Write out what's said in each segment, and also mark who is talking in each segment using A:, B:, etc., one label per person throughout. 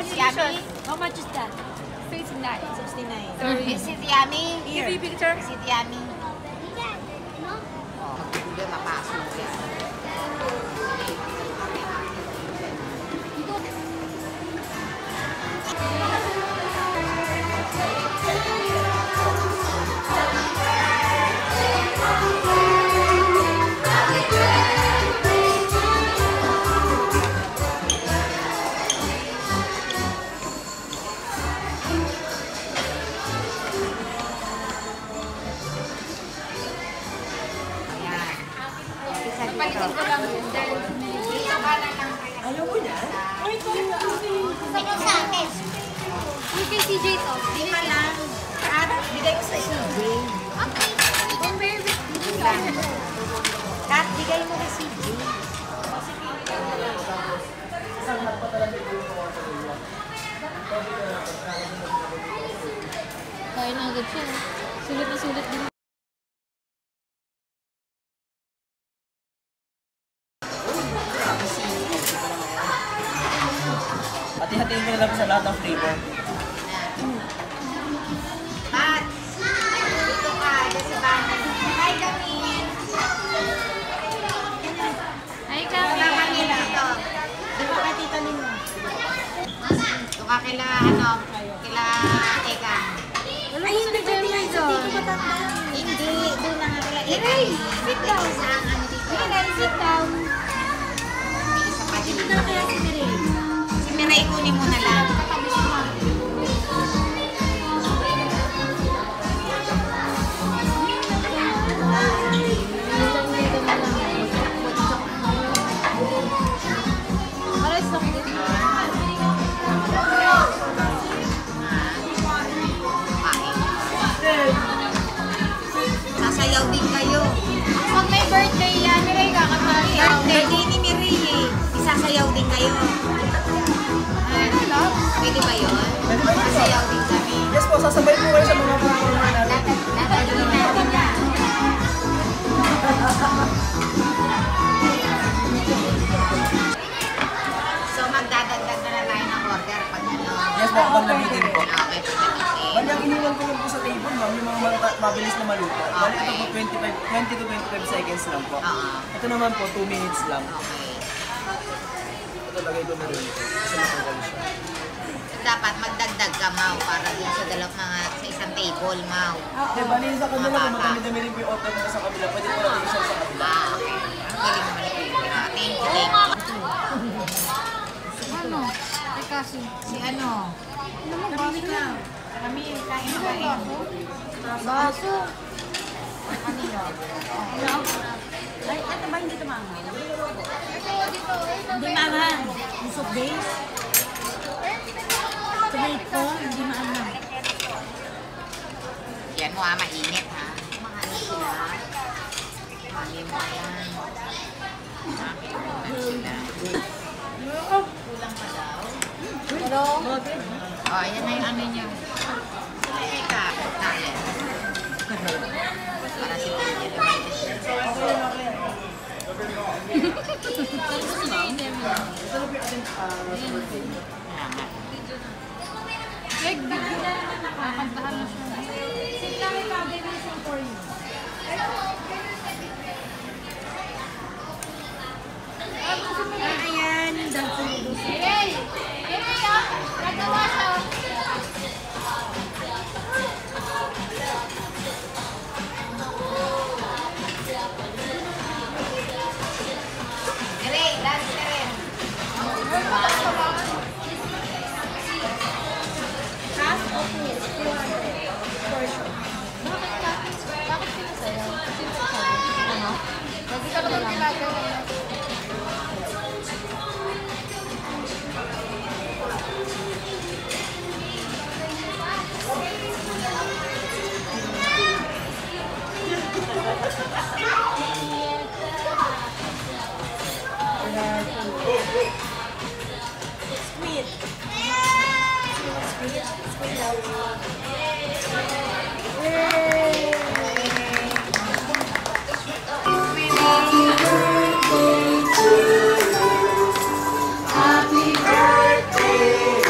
A: yummy?
B: How much is that? 69.
A: 69. Is it yummy?
B: Give me a picture.
A: Is it yummy? Oh, hindi mapasok yan.
B: Palikod ko lang yun.
A: Dito ka na lang.
C: Ayaw mo yan?
A: Ito sa akin.
B: Uy, kay CJ to.
A: Lima lang. At bigay ko sa CJ.
B: Okay. Compare with dito.
A: Kat, bigay mo kay CJ.
B: Kaya na agad siya. Sulit na sulit din.
C: Hati-hatiin ko na lang sa lahat ng flavor.
A: Kat, dito ka. Dito sa bahay. Hi, Camille.
B: Ay,
A: Wala
B: kami.
A: kami dito. Dito ka, Tita Lino. Dito ka kila, kila Eka.
B: Ay, hindi ba niya doon?
A: Hindi, doon na nga kila Eka.
B: Sit down.
A: Isang ano dito.
B: Miray, sit down.
A: May isa pa dito.
B: Ito na kaya si Miray.
A: Si Miray, kunin mo na lang. Sasayaw din kayo.
B: Pag may birthday yan, Miray kakasayaw.
A: Birthday din ni Miray eh. Isasayaw din kayo. Pwede ba yun? Sasayaw din kami.
C: Yes po, sasabay po kayo sa mga programa natin.
A: Dadalhin natin yan. So magdadagdag na tayo ng order pag ano.
C: Yes po, pag nabitin po.
A: Okay, pag nabitin.
C: Bali, ang iniwan ko lang po sa table, ma'am, yung mga mabilis na maluto. Bali, ito po 20 to 25 seconds lang po.
A: Oo.
C: Ito naman po, 2 minutes lang.
A: Okay.
C: Ito, lagay ko na rin. Kasi matagal siya.
A: Dapat magdagdag ka, Mau, para dun sa mga sa isang table, Mau.
C: Okay, bali sa kanila, kung madami-dami rin po yung order nito sa kabila, pwede po natin isa sa kabila.
A: Okay. Ang galing naman ito. Thank you, thank you.
B: Ano? Ay, kasi.
A: Si ano?
B: Kami ka.
A: Kami, kain na kain.
B: Baso.
A: Kanino?
B: Ay, ito ba hindi tumama? Dito.
D: Hindi maanghang. Yung soup base. Tomato ko, hindi maanghang.
A: Yan mo mainit ha. Mahal sila. Mahal mo yan. Mahal sila. Kulang pa daw.
B: Hello?
A: Oh, yan na yung ano niya. Sila Eka. Tayo. Para si Pia naman.
B: Like, bigyan na nakakantahan na siya.
D: Sit lang yung bagay na sing for you.
A: Ayan, yung dog food.
B: Hey! Hey, ah! Nagawa siya.
A: Ere, dance na rin.
B: Bakit pinasayaw? Ano? Lagi ka naman pinagawa.
E: Happy birthday,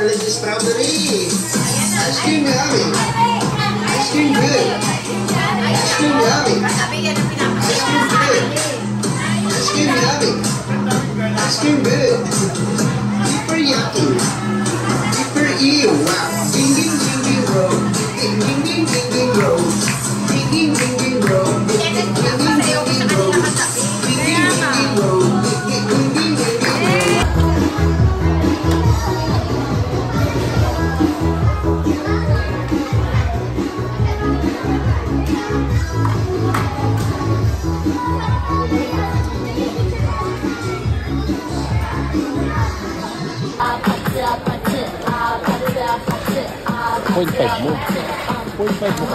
E: delicious strawberry. Ice cream yummy. Ice cream good. Ice cream yummy. Ice cream good. Ice cream yummy. Ice cream good. Super yucky. Super ew. Wow. Ding ding ding ding roll. Ding ding ding ding ding roll. Ding ding ding ding roll. Ding ding ding ding roll. Ding ding ding roll. Ding ding ding ding roll.
F: Point 5 mo. Point 5 mo.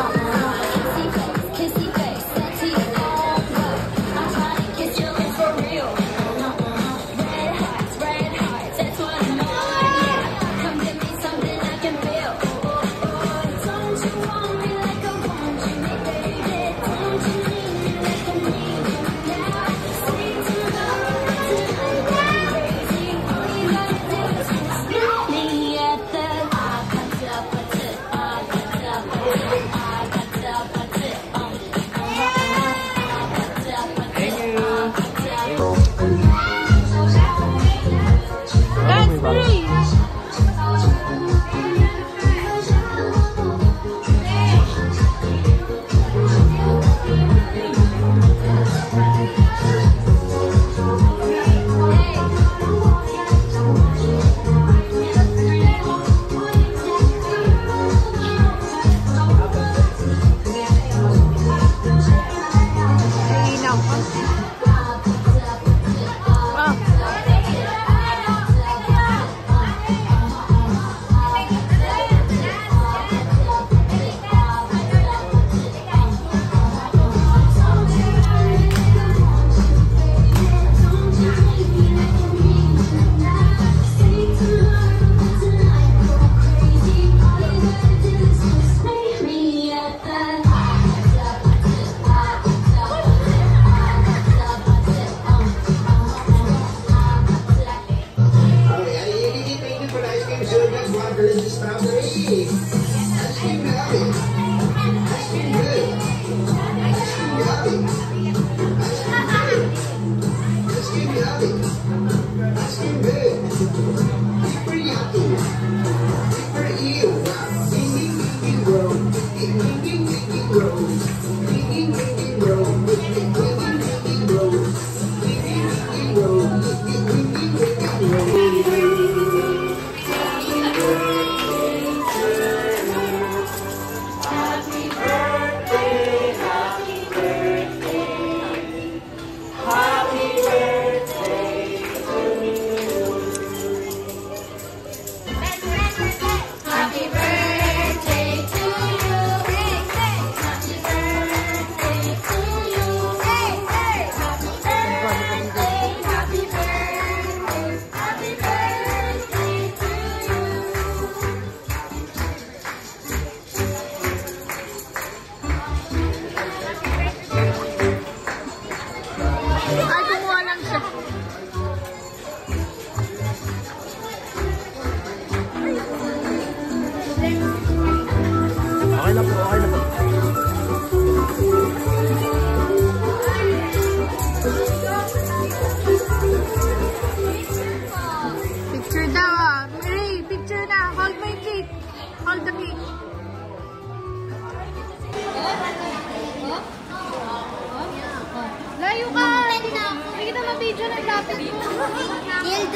B: Layo ka! Hindi kita ma-video na lapit mo.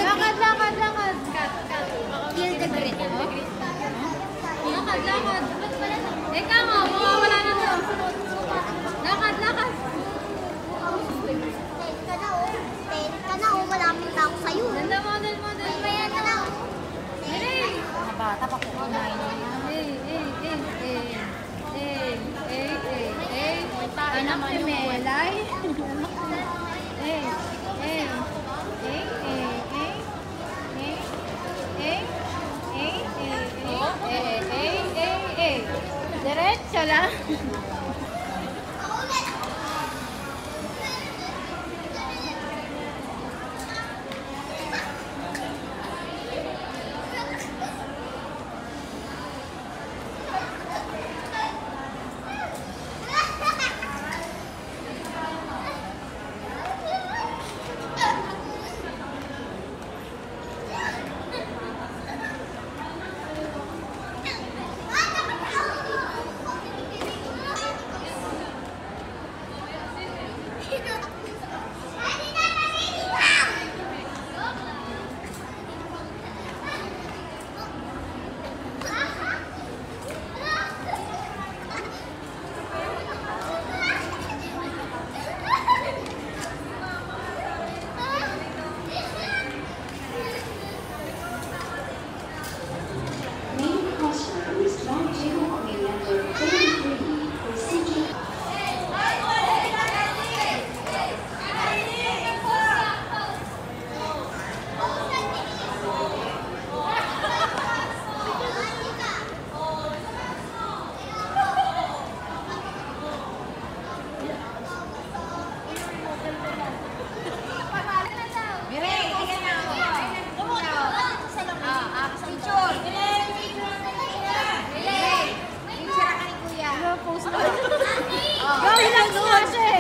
B: Lakad.
A: Kill the grid.
B: Lakad. Eka nga, mawawala na to. Lakad.
A: Ka na, malapit na ako sa'yo.
B: Ganda model.
A: Kaya ka na.
D: Bata pa po na
B: Anak ni Melay. Diretso lang.
G: Main caution is not due on the number 33 for seeking.
A: Miray, sige na. Picture. Miray, picture ka ni Kuya.
B: Post na. Gawin lang doon kasi.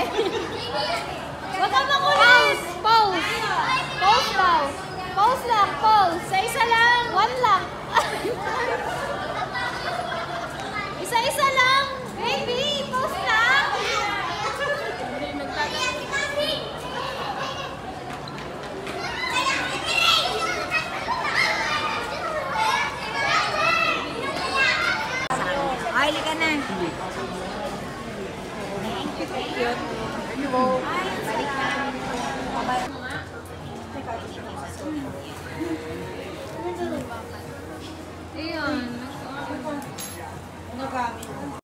B: Huwag kang makulit. Pose. Pose daw. Pose lang, pose. Sa isa lang. One lang. Isa-isa lang. Baby, pose lang.
A: Ay, lika na.
B: Ayun.